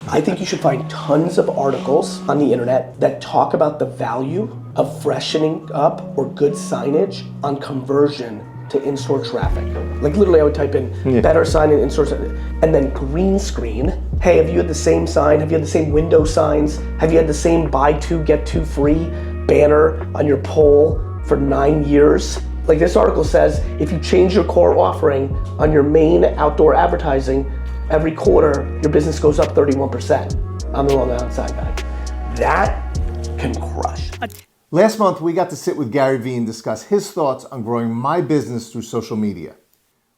I think you should find tons of articles on the internet that talk about the value of freshening up or good signage on conversion to in-store traffic. Like literally I would type in better sign in in-store, and then green screen. Hey, have you had the same sign? Have you had the same window signs? Have you had the same buy two, get two free banner on your pole for 9 years? Like this article says, if you change your core offering on your main outdoor advertising, every quarter your business goes up 31%. I'm the Long Island sign guy. That can crush. Last month, we got to sit with GaryVee and discuss his thoughts on growing my business through social media.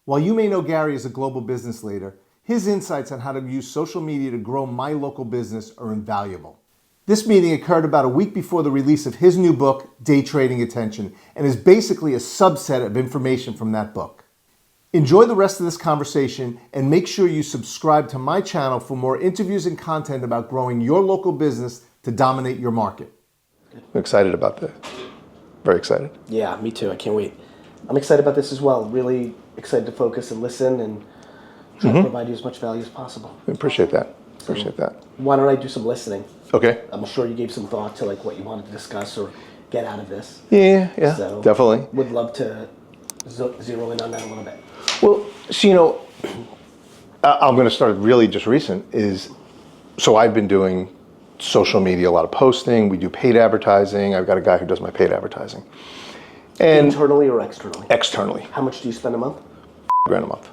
While you may know Gary as a global business leader, his insights on how to use social media to grow my local business are invaluable. This meeting occurred about a week before the release of his new book, Day Trading Attention, and is basically a subset of information from that book. Enjoy the rest of this conversation and make sure you subscribe to my channel for more interviews and content about growing your local business to dominate your market. I'm excited about this. Very excited. Yeah, me too. I can't wait. I'm excited about this as well. Really excited to focus and listen and try to provide you as much value as possible. I appreciate that. Appreciate that. Why don't I do some listening? Okay. I'm sure you gave some thought to like what you wanted to discuss or get out of this. Yeah, So definitely. Would love to zero in on that a little bit. Well, so I'm going to start really just recent so I've been doing social media, a lot of posting. We do paid advertising. I've got a guy who does my paid advertising. And internally or externally? Externally. How much do you spend a month? $1,000 a month.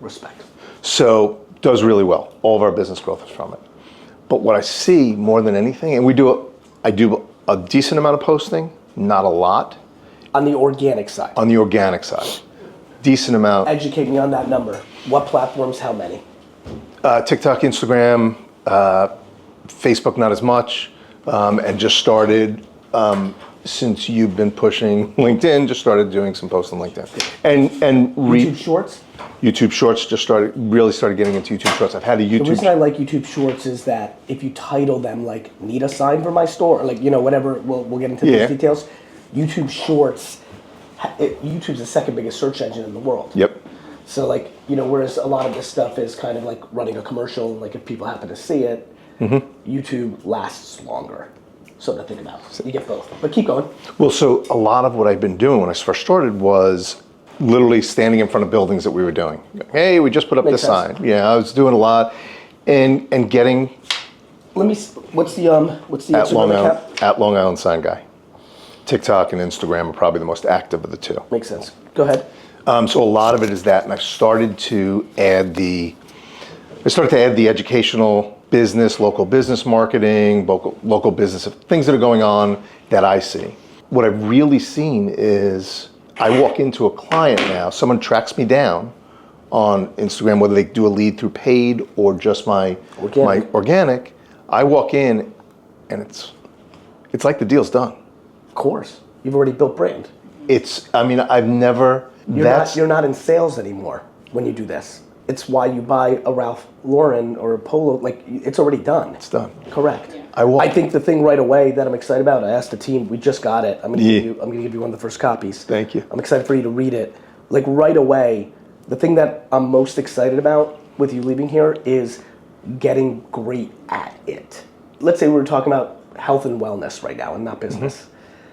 Respect. So does really well. All of our business growth is from it. But what I see more than anything, and I do a decent amount of posting, not a lot. On the organic side? On the organic side. Decent amount. Educate me on that number. What platforms, how many? TikTok, Instagram, Facebook not as much, and just started, since you've been pushing LinkedIn, just started doing some posts on LinkedIn. And YouTube Shorts? YouTube Shorts, really started getting into YouTube Shorts. I've had a YouTube. The reason I like YouTube Shorts is that if you title them like "Need a sign for my store" or like whatever, we'll get into those details. YouTube Shorts, YouTube's the second biggest search engine in the world. Yep. So like whereas a lot of this stuff is kind of like running a commercial, like if people happen to see it, YouTube lasts longer. Something to think about. So you get both. But keep going. Well, so a lot of what I've been doing when I first started was literally standing in front of buildings that we were doing. Hey, we just put up this sign. Yeah, I was doing a lot, and getting. What's the Instagram account? At Long Island Sign Guy. TikTok and Instagram are probably the most active of the two. Makes sense. Go ahead. So a lot of it is that, and I started to add the educational business, local business marketing, local business, things that are going on that I see. What I've really seen is I walk into a client now, someone tracks me down on Instagram, whether they do a lead through paid or just my organic. I walk in and it's like the deal's done. Of course. You've already built brand. I've never... You're not in sales anymore when you do this. It's why you buy a Ralph Lauren or a Polo, like it's already done. It's done. Correct. I think the thing right away that I'm excited about, I asked the team, we just got it. I'm gonna give you one of the first copies. Thank you. I'm excited for you to read it. Like right away, the thing that I'm most excited about with you leaving here is getting great at it. Let's say we were talking about health and wellness right now and not business.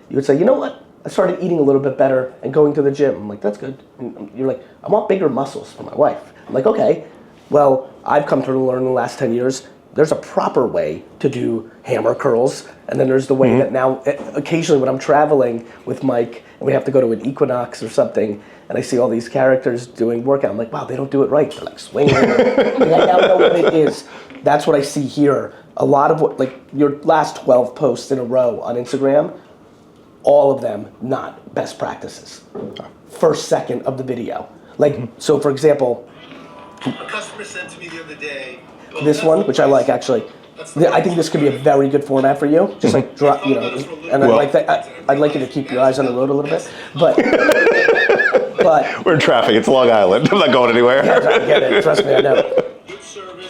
You would say, you know what? I started eating a little bit better and going to the gym. I'm like, that's good. And you're like, I want bigger muscles for my wife. I'm like, okay. Well, I've come to learn in the last 10 years, there's a proper way to do hammer curls. And then there's the way that now, occasionally when I'm traveling with Mike and we have to go to an Equinox or something, and I see all these characters doing workout, I'm like, wow, they don't do it right. They're like swinging. Like, I now know what it is. That's what I see here. A lot of what, like your last 12 posts in a row on Instagram, all of them not best practices. First second of the video. Like, so for example, a customer said to me the other day, this one, which I like actually, I think this could be a very good format for you. Just like drop, and I like that. I'd like you to keep your eyes on the road a little bit, but we're in traffic. It's Long Island. I'm not going anywhere. Yeah, I get it. Trust me, I know.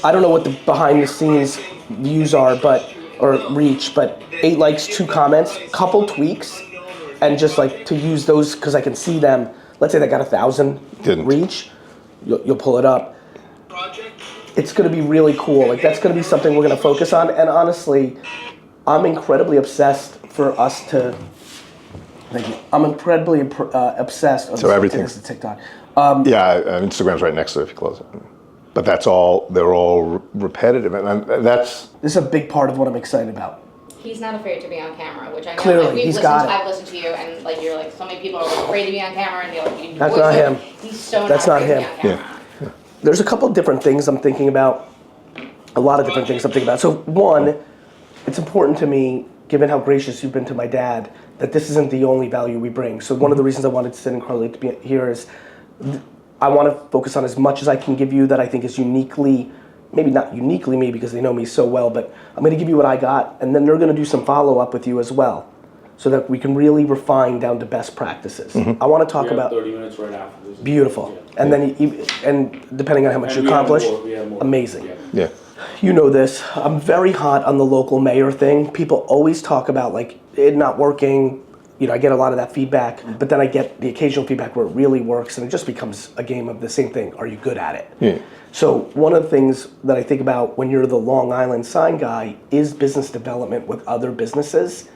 I don't know what the behind the scenes views are, or reach, but 8 likes, 2 comments, couple tweaks, and just like to use those because I can see them. Let's say they got 1,000 reach, you'll pull it up. Project It's going to be really cool. Like that's going to be something we're going to focus on. And honestly, I'm incredibly obsessed for us to. Thank you. I'm incredibly obsessed. So everything. This is TikTok. Instagram's right next to it if you close it. But that's all. They're all repetitive, and that's. This is a big part of what I'm excited about. He's not afraid to be on camera, which I know. Clearly, like, he's got it. I've listened to you, and like you're like so many people are like, afraid to be on camera, and you're like, you That's not him. He's so That's not not afraid him. to be on camera. Yeah. There's a couple different things I'm thinking about. A lot of different things I'm thinking about. So one, it's important to me, given how gracious you've been to my dad, that this isn't the only value we bring. So one of the reasons I wanted Sid and Carly to be here is I want to focus on as much as I can give you that I think is uniquely, maybe not uniquely me because they know me so well, but I'm going to give you what I got, and then they're going to do some follow-up with you as well, so that we can really refine down to best practices. I want to talk about 30 minutes right after this. beautiful, Yeah. and then and depending on how much And you accomplish, we have more. amazing. Yeah. You know this. I'm very hot on the local mayor thing. People always talk about like it not working. You know, I get a lot of that feedback, but then I get the occasional feedback where it really works, and it just becomes a game of the same thing. Are you good at it? Yeah. So one of the things that I think about when you're the Long Island sign guy is business development with other businesses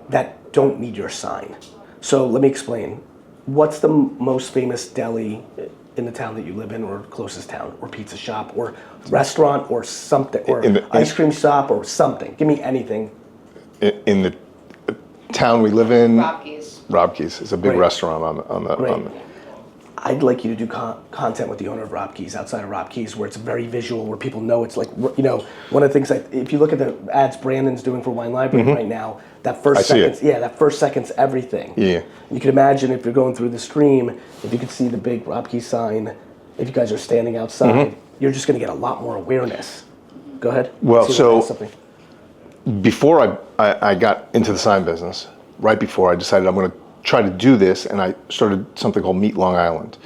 that don't need your sign. So let me explain. What's the most famous deli in the town that you live in, or closest town, or pizza shop, or restaurant, or something, or ice cream shop, or something? Give me anything. In the town we live in, Robke's. Robke's is a big Great. restaurant on the. Great. On the I'd like you to do content with the owner of Robke's, outside of Robke's, where it's very visual, where people know it's like, you know, one of the things, if you look at the ads Brandon's doing for Wine Library right now, that first I see it. second's, yeah, that first second's everything. Yeah. You can imagine if you're going through the stream, if you could see the big Robke's sign, if you guys are standing outside, you're just going to get a lot more awareness. Go ahead. Well, See if so- that's something. Before I got into the sign business, right before I decided I'm going to try to do this, and I started something called Meet Long Island.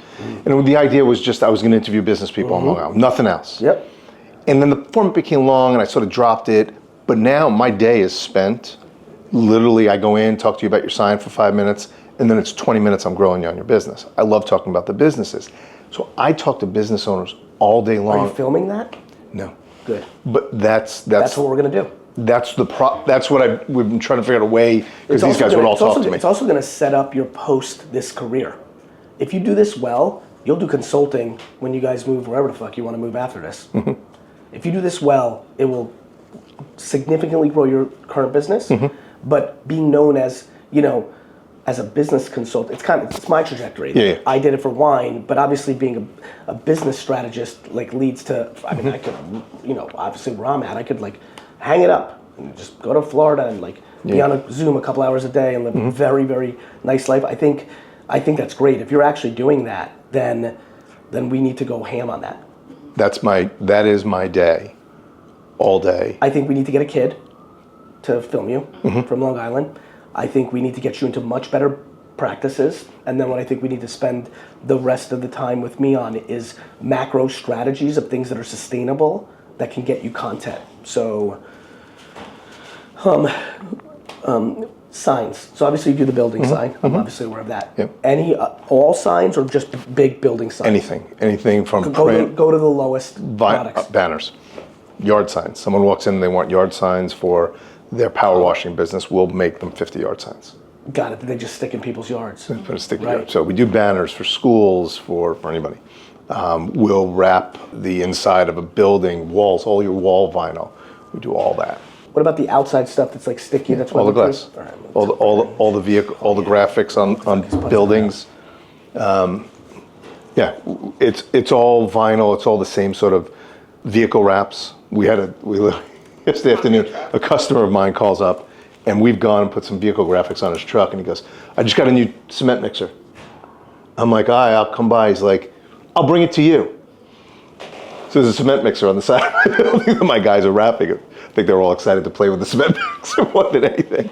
And the idea was just I was going to interview business people on Long Island, nothing else. Yep. And then the format became long, and I sort of dropped it. But now my day is spent. Literally, I go in, talk to you about your sign for 5 minutes, and then it's 20 minutes I'm growing you on your business. I love talking about the businesses. So I talk to business owners all day long. Are you filming that? No. Good. But that's That's what we're going to do. that's what we've been trying to figure out a way, because these guys would all talk to me. It's also going to set up your post this career. If you do this well, you'll do consulting when you guys move wherever the fuck you want to move after this. If you do this well, it will significantly grow your current business. But being known as, you know, as a business consultant, it's my trajectory. Yeah. I did it for wine, but obviously being a business strategist like leads to, I mean, I could, you know, obviously where I'm at, I could like hang it up and just go to Florida and like be on a Zoom a couple hours a day and live a very, very nice life. I think that's great. If you're actually doing that, then we need to go ham on that. That is my day, all day. I think we need to get a kid to film you from Long Island. I think we need to get you into much better practices. And then what I think we need to spend the rest of the time with me on is macro strategies of things that are sustainable that can get you content. So, signs. So obviously you do the building sign. I'm obviously aware of that. Yep. Any, all signs or just big building signs? Anything from print, Go to the lowest products. banners, yard signs. Someone walks in and they want yard signs for their power washing business. We'll make them 50 yard signs. Got it. They just stick in people's yards. Put a sticky Right. yard. So we do banners for schools, for anybody. We'll wrap the inside of a building, walls, all your wall vinyl. We do all that. What about the outside stuff that's like sticky? That's All the weatherproof? glass, All right. all the vehicle, all the graphics on buildings. Yeah, it's all vinyl. It's all the same sort of vehicle wraps. Yesterday afternoon, a customer of mine calls up, and we've gone and put some vehicle graphics on his truck, and he goes, "I just got a new cement mixer." I'm like, "All right, I'll come by." He's like, "I'll bring it to you." So there's a cement mixer on the side of the building that my guys are wrapping it. I think they're all excited to play with the cement mixer more than anything.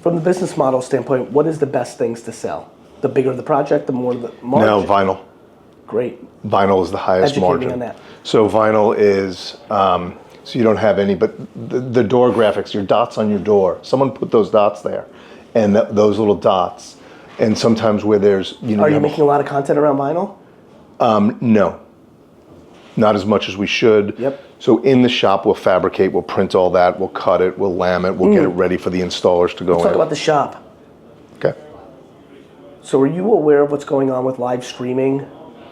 From the business model standpoint, what is the best things to sell? The bigger the project, the more the margin? No, vinyl. Great. Vinyl is the highest Educate me margin. on that. So vinyl is, so you don't have any, but the door graphics, your dots on your door, someone put those dots there, and those little dots, and sometimes where there's, Are you making a lot of content around vinyl? No. Not as much as we should. Yep. So in the shop, we'll fabricate, we'll print all that, we'll cut it, we'll lam it, we'll get it ready for the installers to go Let's talk in. about the shop. Okay. So are you aware of what's going on with live streaming,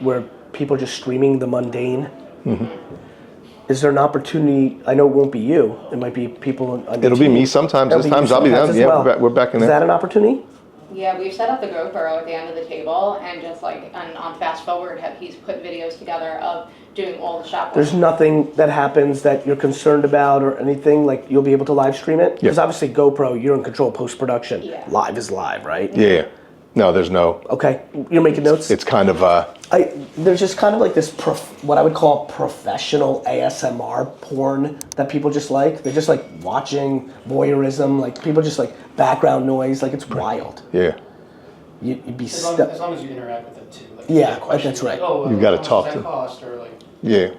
where people are just streaming the mundane? Mm-hmm. Is there an opportunity? I know it won't be you. It might be people on your It'll be team. me sometimes. It'll There's be you times I'll be sometimes down. as Yeah, well. we're back in Is there. that an opportunity? Yeah, we've set up the GoPro at the end of the table, and just like on fast forward, he's put videos together of doing all the shop work. There's nothing that happens that you're concerned about or anything, like you'll be able to live stream it? Because obviously GoPro, you're in control of post-production. Yeah. Live is live, right? Yeah. No, there's no. Okay, you're making notes? It's kind of There's just kind of like this, what I would call professional ASMR porn that people just like. They're just like watching voyeurism, like people just like background noise, like it's wild. yeah. You'd be As long as you interact with it too. Like, Yeah, if you have questions, that's right. Like, oh, You've gotta how much talk does to that cost, or like, Yeah.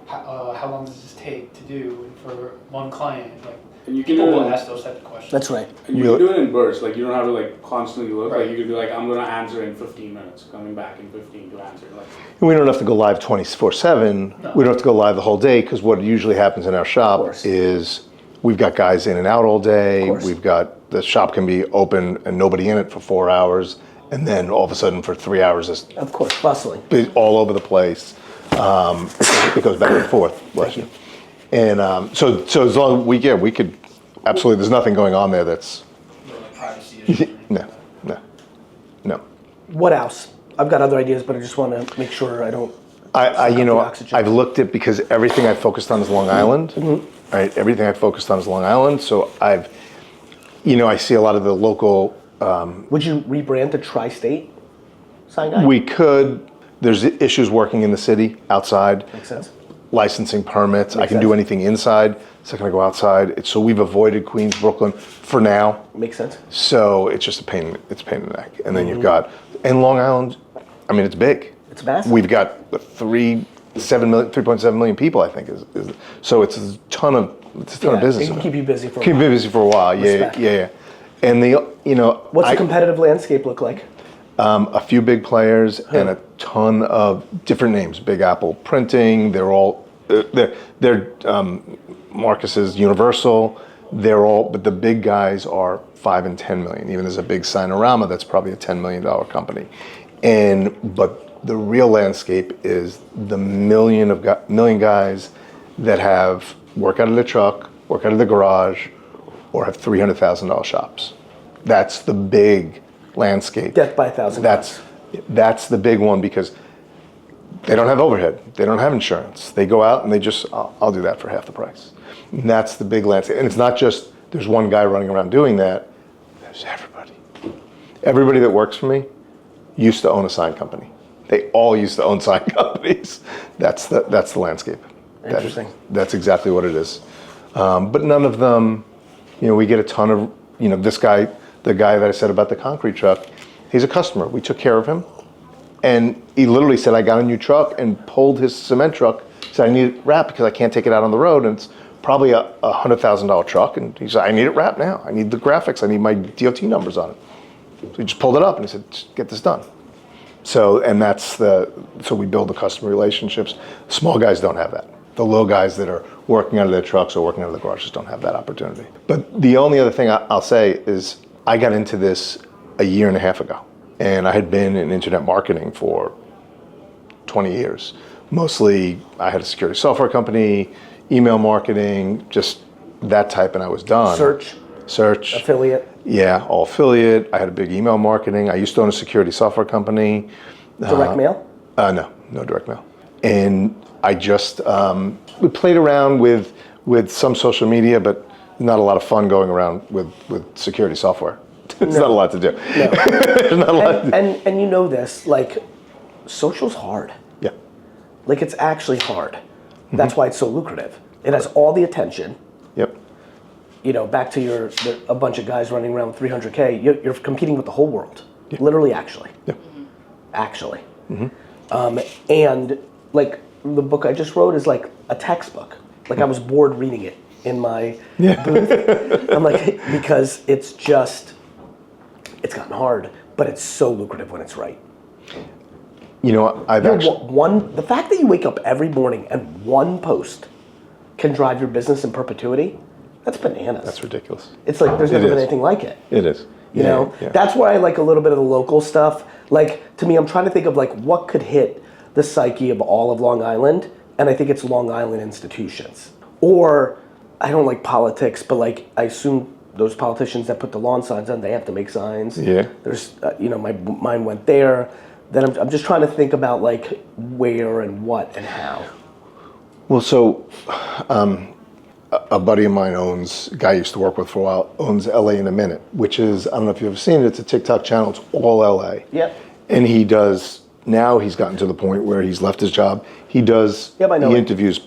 how long does this take to do and for one client? Like, And you can people do will it. ask those type of questions. That's right. And you can do it in bursts. Like you don't have to like constantly look. Right. Like you could be like, I'm gonna answer in 15 minutes, coming back in 15 to answer. Like We don't have to go live 24/7. No. We don't have to go live the whole day because what usually happens in our shop course. is we've got guys in and out all day. course. We've got the shop can be open and nobody in it for 4 hours, and then all of a sudden for 3 hours it's Of course, bustling. all over the place. It goes back and forth. Bless you. And so as long as we could absolutely. There's nothing going on there that's Like privacy issues. no. What else? I've got other ideas, but I just want to make sure I don't. I suck you up know, the oxygen. I've looked at because everything I focused on is Long Island, right? Everything I focused on is Long Island. So I see a lot of the local. Would you rebrand to Tri-State sign guy? We could. There's issues working in the city outside, Makes sense. licensing permits. I Makes can do sense. anything inside. It's not going to go outside. So we've avoided Queens, Brooklyn for now. Makes sense. So it's just a pain. It's a pain in the neck. And then you've got and Long Island. I mean, it's big. It's massive. We've got 3.7 million people. I think is so it's a ton of business. It can keep you busy for a Keep while. me busy for a while. Respect. Yeah. And What's the competitive landscape look like? a few big players and a ton of different names. Big Apple Printing. They're all they're Marcus's Universal. They're all, but the big guys are 5 and 10 million. Even there's a big Sinorama that's probably a $10 million company. But the real landscape is the million guys that work out of their truck, work out of the garage, or have $300,000 shops. That's the big landscape. Death by 1,000 cuts. That's the big one because they don't have overhead. They don't have insurance. They go out and they just, I'll do that for half the price. And that's the big landscape. And it's not just there's one guy running around doing that. There's everybody. Everybody that works for me used to own a sign company. They all used to own sign companies. That's the landscape. Interesting. That's exactly what it is. But none of them, we get a ton of, this guy, the guy that I said about the concrete truck, he's a customer. We took care of him. And he literally said, I got a new truck and pulled his cement truck. He said, I need it wrapped because I can't take it out on the road. And it's probably a $100,000 truck. And he said, I need it wrapped now. I need the graphics. I need my DOT numbers on it. So he just pulled it up and he said, just get this done. So we build the customer relationships. Small guys don't have that. The little guys that are working out of their trucks or working out of the garages don't have that opportunity. But the only other thing I'll say is I got into this a year and a half ago. And I had been in internet marketing for 20 years. Mostly I had a security software company, email marketing, just that type, and I was done. Search. Affiliate. Yeah, all affiliate. I had a big email marketing. I used to own a security software company. Direct mail? No direct mail. And I just we played around with some social media, but not a lot of fun going around with security software. It's not a lot to do. No. There's not a lot to do. And you know this, like, social's hard. Yeah. Like, it's actually hard. That's why it's so lucrative. It has all the attention. Yep. Back to a bunch of guys running around with 300K, you're competing with the whole world. Yeah. Literally, actually. Yeah. Actually. And, like, the book I just wrote is like a textbook. Like, I was bored reading it in my booth. I'm like, because it's gotten hard, but it's so lucrative when it's right. You know, I've actually. The fact that you wake up every morning and one post can drive your business in perpetuity, that's bananas. That's ridiculous. It's like there's never It been is. anything like it. It is. You know, Yeah. that's why I like a little bit of the local stuff. Like, to me, I'm trying to think of like what could hit the psyche of all of Long Island, and I think it's Long Island institutions. Or, I don't like politics, but like, I assume those politicians that put the lawn signs on, they have to make signs. Yeah. There's, my mind went there. Then I'm just trying to think about like where and what and how. Well, so a buddy of mine owns, a guy I used to work with for a while, owns LA in a Minute, which is, I don't know if you've ever seen it, it's a TikTok channel, it's all LA. Yep. And he does, now he's gotten to the point where he's left his job. He does, Yep, I know he it. interviews.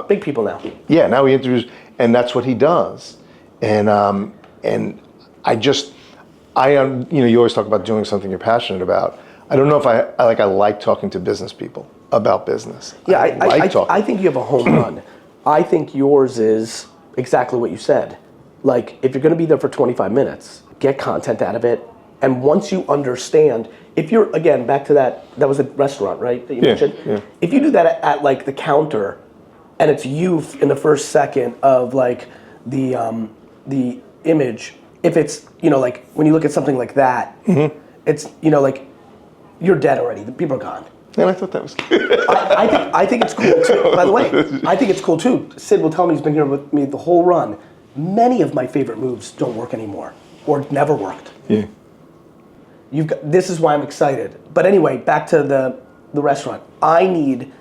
Big people now. Yeah, now he interviews, and that's what he does. And I just, you always talk about doing something you're passionate about. I don't know if I like talking to business people about business. Yeah, talking. I think you have a home run. I think yours is exactly what you said. Like, if you're going to be there for 25 minutes, get content out of it. And once you understand, if you're, again, back to that was a restaurant, right, that you mentioned? Yeah. If you do that at like the counter, and it's you in the first second of like the image, if it's, like when you look at something like that, it's, like, you're dead already. The people are gone. And I thought that was I think it's cool too. By the way, I think it's cool too. Sid will tell me, he's been here with me the whole run. Many of my favorite moves don't work anymore, or never worked. Yeah. This is why I'm excited. But anyway, back to the restaurant. I need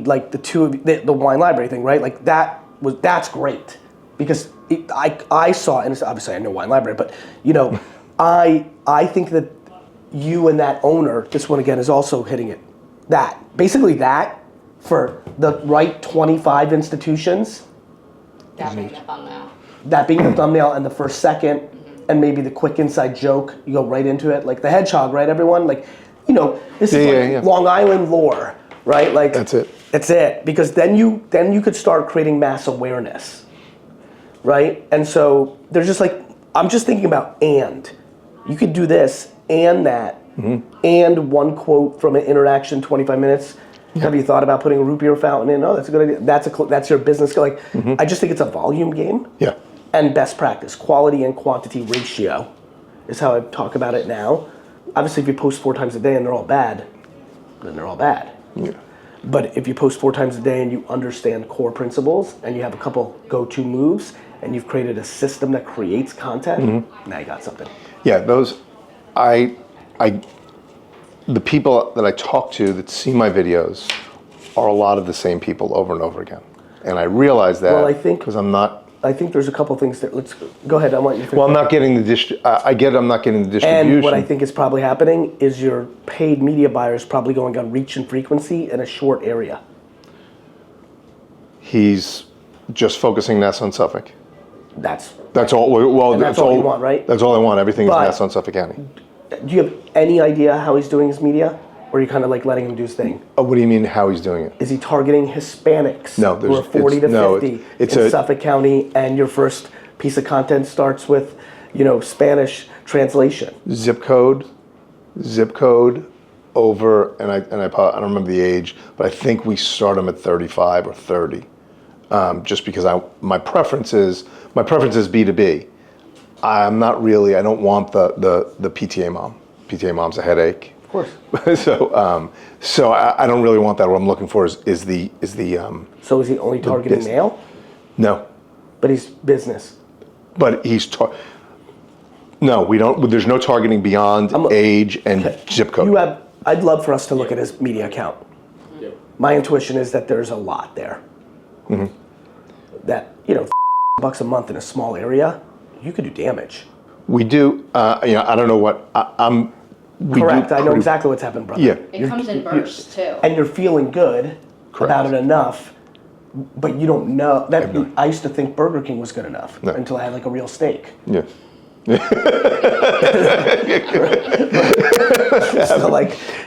like the wine library thing, right? Like that's great because I saw, and obviously I know wine library, but I think that you and that owner, this one again is also hitting it. Basically that for the right 25 institutions. That being the thumbnail. That being the thumbnail and the first second, and maybe the quick inside joke, you go right into it, like the hedgehog, right, everyone? Like, this is Long Island lore, right? Like That's it. That's it, because then you could start creating mass awareness, right? And so there's just like, I'm just thinking about you could do this and that, and one quote from an interaction, 25 minutes. Have you thought about putting a root beer fountain in? Oh, that's a good idea. That's your business. Like, I just think it's a volume game. Yeah. And best practice, quality and quantity ratio is how I talk about it now. Obviously, if you post 4 times a day and they're all bad, then they're all bad. Yeah. But if you post 4 times a day and you understand core principles and you have a couple go-to moves and you've created a system that creates content, now you got something. Yeah, the people that I talk to that see my videos are a lot of the same people over and over again. And I realize that because I think there's a couple things that, let's go ahead, I want you to think. Well, I'm not getting the I'm not getting the distribution. And what I think is probably happening is your paid media buyers probably going on reach and frequency in a short area. He's just focusing Ness on Suffolk. That's all. Well, and that's all you want, right? That's all I want. Everything is But- Ness on Suffolk County. Do you have any idea how he's doing his media? Or are you kind of like letting him do his thing? What do you mean, how he's doing it? Is he targeting Hispanics No, who are 40 to 50 in Suffolk County, and your first piece of content starts with, Spanish translation? Zip code over, and I don't remember the age, but I think we start them at 35 or 30, just because my preference is B2B. I don't want the PTA mom. PTA mom's a headache. Of course. So I don't really want that. What I'm looking for is the. So is he only targeting male? No. But he's business. But no, we don't. There's no targeting beyond age and zip code. I'd love for us to look at his media account. Yep. My intuition is that there's a lot there. That $1 a month in a small area, you could do damage. We do. I don't know what I'm. Correct. I know exactly what's happened, brother. Yeah. It comes in bursts too. And you're feeling good about it enough, but you don't know that. I used to think Burger King was good enough until I had like a real steak. Yeah. So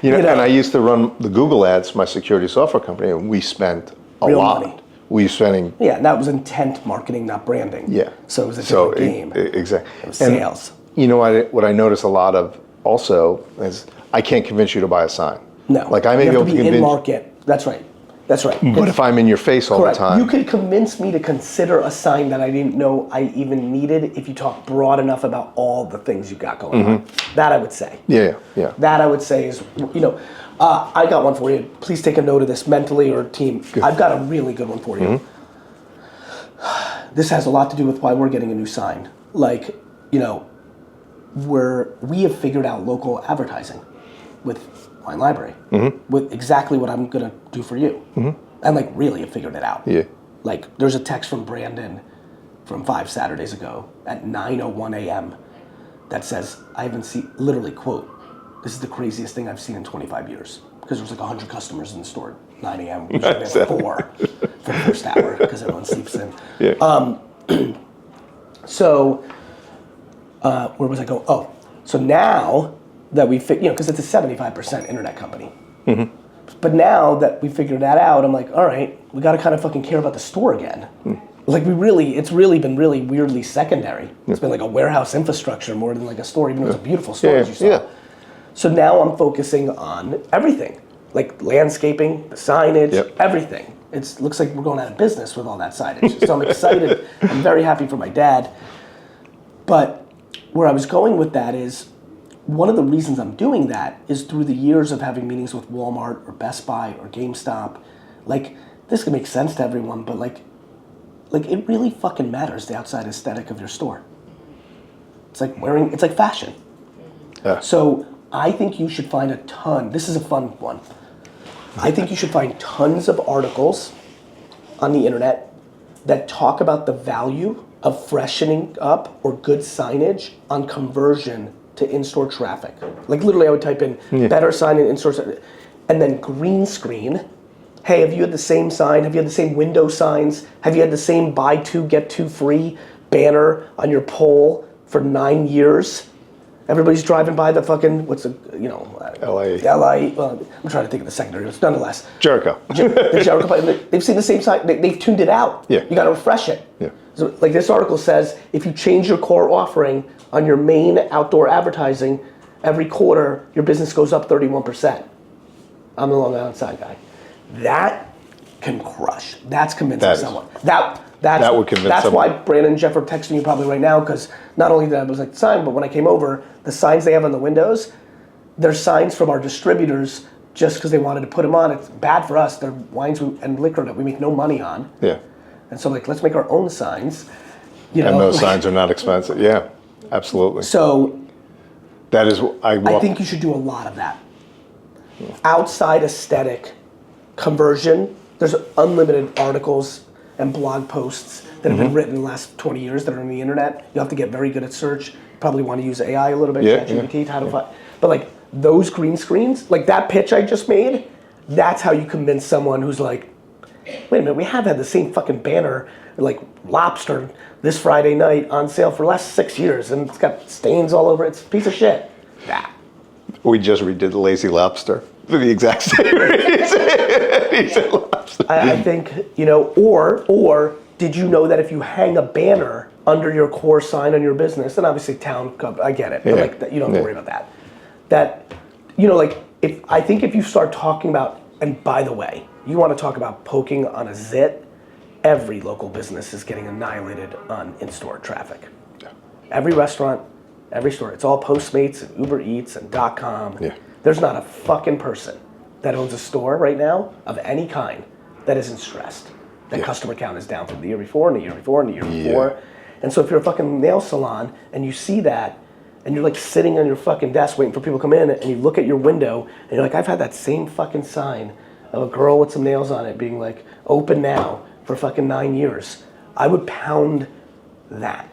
and I used to run the Google ads for my security software company, and we spent a Real lot. money. We were spending. Yeah, and that was intent marketing, not branding. Yeah. So it was a different game. Exactly. It was sales. You know what I notice a lot of also is I can't convince you to buy a sign. No. Like I may you be have able to be convince. in market. That's right. That's right. But if I'm in your face all Correct. the time, You could convince me to consider a sign that I didn't know I even needed if you talk broad enough about all the things you've got going on. That I would say. yeah. That I would say is, I got one for you. Please take a note of this mentally or team. Good. I've got a really good one for you. This has a lot to do with why we're getting a new sign. Like, we have figured out local advertising with Wine Library, with exactly what I'm gonna do for you. And like really have figured it out. Yeah. Like there's a text from Brandon from 5 Saturdays ago at 9:01 a.m. that says, I haven't seen, literally quote, this is the craziest thing I've seen in 25 years. Because there was like 100 customers in the store at 9 a.m. We usually have 4 for the first hour because everyone sleeps in. Yeah. So, where was I going? Oh, so now that we because it's a 75% internet company. But now that we figured that out, I'm like, all right, we got to kind of fucking care about the store again. Like it's really been really weirdly secondary. It's been like a warehouse infrastructure more than like a store, even though it's a beautiful store, as you saw. Yeah. So now I'm focusing on everything, like landscaping, the signage, everything. It looks like we're going out of business with all that signage. So I'm excited. I'm very happy for my dad. But where I was going with that is, one of the reasons I'm doing that is through the years of having meetings with Walmart or Best Buy or GameStop. Like, this can make sense to everyone, but like it really fucking matters, the outside aesthetic of your store. It's like fashion. Yeah. So I think you should find this is a fun one. I think you should find tons of articles on the internet that talk about the value of freshening up or good signage on conversion to in-store traffic. Like literally I would type in better sign in in-store, and then green screen. Hey, have you had the same sign? Have you had the same window signs? Have you had the same buy 2, get 2 free banner on your pole for 9 years? Everybody's driving by the fucking, LA. Well, I'm trying to think of the secondary, but nonetheless. Jericho. The Jericho, they've seen the same sign, they've tuned it out. Yeah. You gotta refresh it. Yeah. So like this article says, if you change your core offering on your main outdoor advertising, every quarter, your business goes up 31%. I'm the Long Island side guy. That can crush. That's convincing someone. That would convince someone. That's why Brandon and Jeff are texting you probably right now, because not only did I was like the sign, but when I came over, the signs they have on the windows, they're signs from our distributors just because they wanted to put them on. It's bad for us. They're wines and liquor that we make no money on. Yeah. And so like, let's make our own signs. And those signs are not expensive. Yeah, absolutely. So That is, I think you should do a lot of that. Outside aesthetic conversion, there's unlimited articles and blog posts that have been written in the last 20 years that are on the internet. You'll have to get very good at search. You probably want to use AI a little bit, ChatGPT, how to find. But like those green screens, like that pitch I just made, that's how you convince someone who's like, wait a minute, we have had the same fucking banner, like lobster this Friday night on sale for the last 6 years, and it's got stains all over it. It's a piece of shit. We just redid the Lazy Lobster for the exact same reason. I think, or did you know that if you hang a banner under your core sign on your business, and obviously town, I get it, but like that, you don't have to worry about that. That, I think if you start talking about, and by the way, you want to talk about poking on a zit, every local business is getting annihilated on in-store traffic. Yeah. Every restaurant, every store, it's all Postmates and Uber Eats and .com. Yeah. There's not a fucking person that owns a store right now of any kind that isn't stressed. That customer count is down from the year before and the year before and the year before. And so if you're a fucking nail salon and you see that and you're like sitting on your fucking desk waiting for people to come in and you look at your window and you're like, I've had that same fucking sign of a girl with some nails on it being like, open now for fucking 9 years. I would pound that.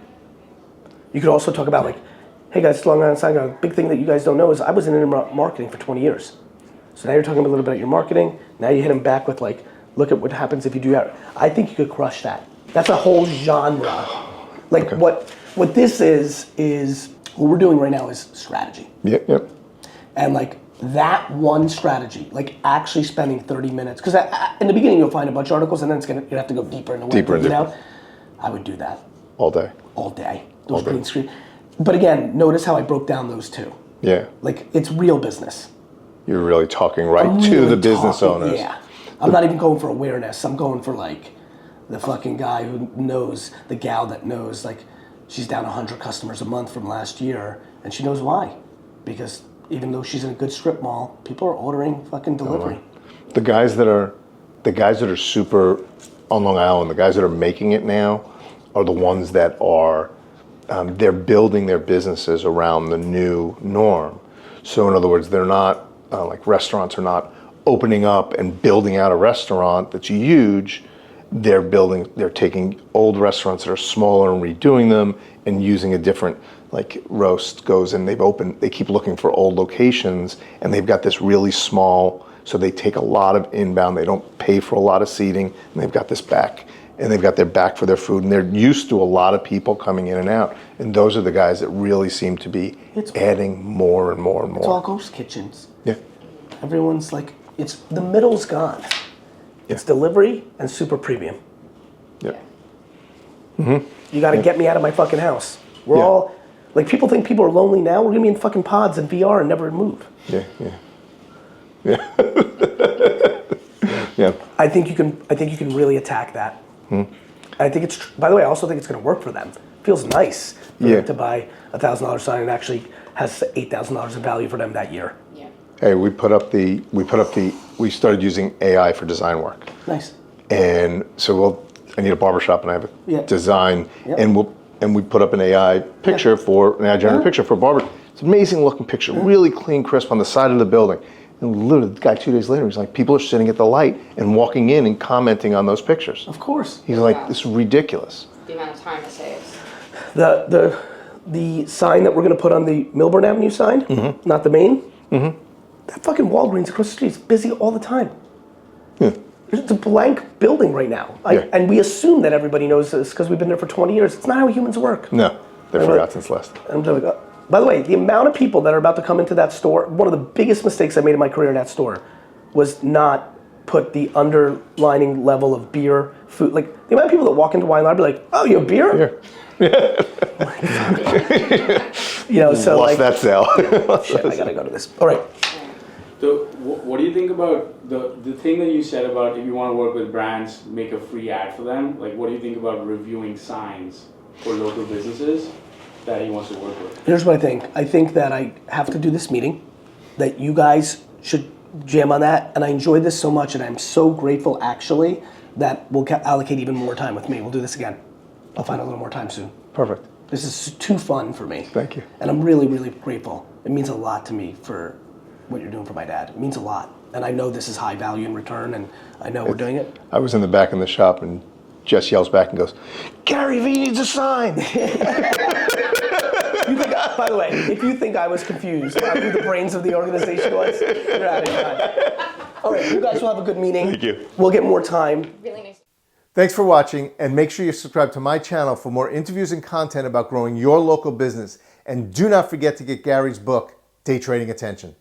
You could also talk about like, hey guys, it's Long Island Sign. A big thing that you guys don't know is I was in internet marketing for 20 years. So now you're talking a little bit about your marketing. Now you hit them back with like, look at what happens if you do that. I think you could crush that. That's a whole genre. Like what this is what we're doing right now is strategy. Yep. And like that one strategy, like actually spending 30 minutes, because in the beginning you'll find a bunch of articles and then you'll have to go deeper into what I would do that. All day. Those green screen. But again, notice how I broke down those two. Yeah. Like, it's real business. You're really talking right I'm to really the business talking- owners. Yeah. I'm not even going for awareness. I'm going for, like, the fucking guy who knows, the gal that knows, like, she's down 100 customers a month from last year, and she knows why. Because even though she's in a good strip mall, people are ordering fucking delivery. The guys that are super on Long Island, the guys that are making it now are the ones that are, they're building their businesses around the new norm. So in other words, they're not, like restaurants are not opening up and building out a restaurant that's huge. They're taking old restaurants that are smaller and redoing them and using a different, like roast goes and they keep looking for old locations and they've got this really small, so they take a lot of inbound, they don't pay for a lot of seating, and they've got this back, and they've got their back for their food, and they're used to a lot of people coming in and out. And those are the guys that really seem to be adding more and more and more. It's all ghost kitchens. Yeah. Everyone's like, the middle's gone. It's delivery and super premium. Yeah. You got to get me out of my fucking house. We're all, like, people think people are lonely now. We're gonna be in fucking pods and VR and never move. Yeah. Yeah. I think you can really attack that. I think it's. By the way, I also think it's going to work for them. Feels nice for them to buy $1,000 sign and actually has $8,000 in value for them that year. Yeah. Hey, we started using AI for design work. Nice. And so I need a barbershop and I have a design and we put up an AI picture an AI generated picture for a barber. It's an amazing looking picture, really clean, crisp on the side of the building. And literally the guy 2 days later, he's like, people are sitting at the light and walking in and commenting on those pictures. Of course. He's like, this is ridiculous. The amount of time it saves. The sign that we're going to put on the Milburn Avenue sign, not the main, that fucking Walgreens across the street is busy all the time. Yeah. It's a blank building right now. And we assume that everybody knows this because we've been there for 20 years. It's not how humans work. No, they forgot since last. I'm just like, by the way, the amount of people that are about to come into that store, one of the biggest mistakes I made in my career in that store was not put the underlining level of beer, food. Like, the amount of people that walk into wine, I'd be like, oh, you have beer? You know, so Lost that sale. shit, I gotta go to this. All right. So what do you think about the thing that you said about if you want to work with brands, make a free ad for them? Like, what do you think about reviewing signs for local businesses that he wants to work with? Here's what I think. I think that I have to do this meeting, that you guys should jam on that, and I enjoyed this so much, and I'm so grateful, actually, that we'll allocate even more time with me. We'll do this again. I'll find a little more time soon. Perfect. This is too fun for me. Thank you. And I'm really, really grateful. It means a lot to me for what you're doing for my dad. It means a lot. And I know this is high value in return, and I know we're doing it. I was in the back in the shop and Jess yells back and goes, GaryVee needs a sign. By the way, if you think I was confused about who the brains of the organization was, you're out of your mind. All right, you guys will have a good meeting. Thank you. We'll get more time. Really nice. Thanks for watching, and make sure you subscribe to my channel for more interviews and content about growing your local business. And do not forget to get Gary's book, Day Trading Attention.